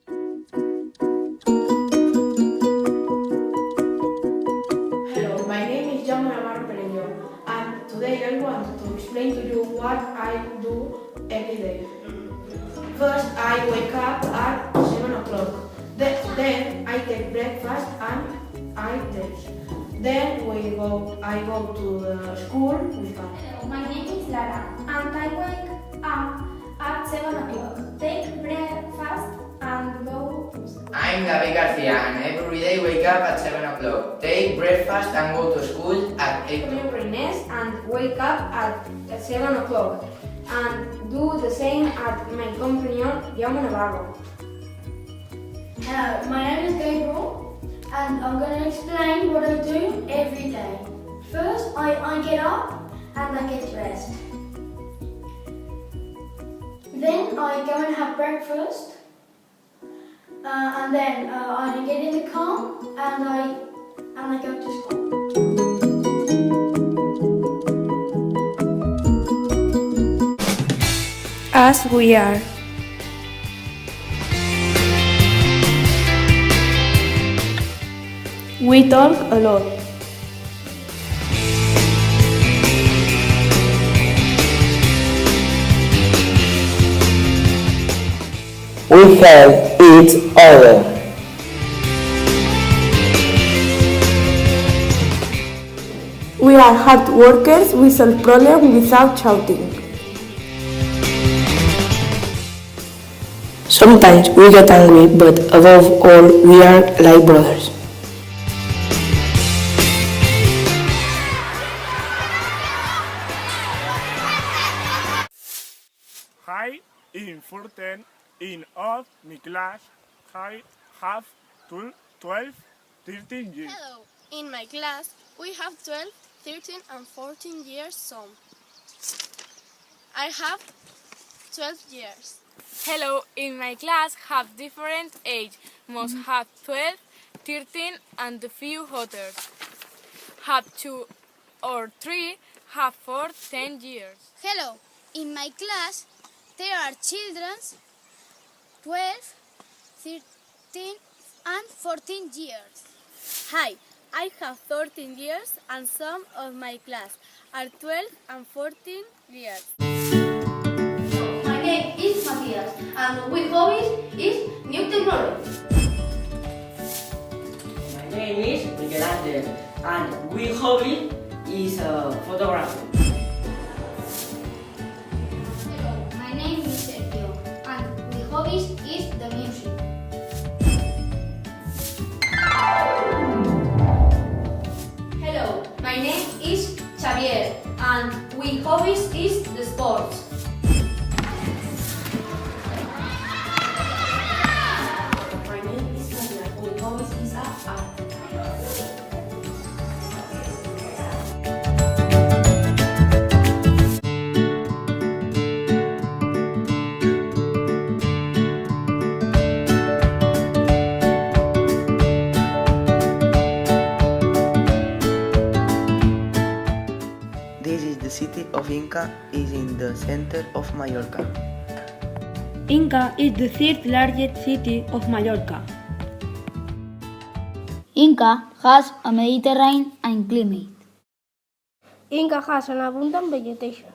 Hello, my name is and today I want to explain to you what I do every day. First, I wake up at 7 o'clock. Then I take breakfast and I dress. Then I go to the school with her. Hello, my name is Lara and I wake up at 7 o'clock. Take breakfast and go to school. I'm David Garcia and every day wake up at 7 o'clock. Take breakfast and go to school at 8 o'clock. I'm Inés and wake up at 7 o'clock and do the same at my companion Jaume Navarro. Hello, my name is Gabriel and I'm going to explain what I do every day. First, I get up and I get dressed. Then I go and have breakfast and then I get in the car and I go to school. As we are. We talk a lot. We help each other. We are hard workers, we solve problems without shouting. Sometimes we get angry, but above all, we are like brothers. I, in 14 of my class, I have 12, 13 years. Hello, in my class, we have 12, 13 and 14 years old. I have 12 years. Hello, in my class have different age. Most have 12, 13 and a few others. Have 2 or 3, have 4, 10 years. Hello, in my class, there are children 12, 13 and 14 years. Hi, I have 13 years and some of my class are 12 and 14 years. My name is Matthias and my hobbies is new technology. My name is Michelangelo and my hobby is photography. Hello, my name is Sergio and my hobbies is the music. Hello, my name is Xavier and my hobbies is the sports. My name is Nadia. My hobbies is art. This is the city of Inca, is in the center of Mallorca. Inca is the third largest city of Mallorca. Inca has a Mediterranean climate. Inca has an abundant vegetation.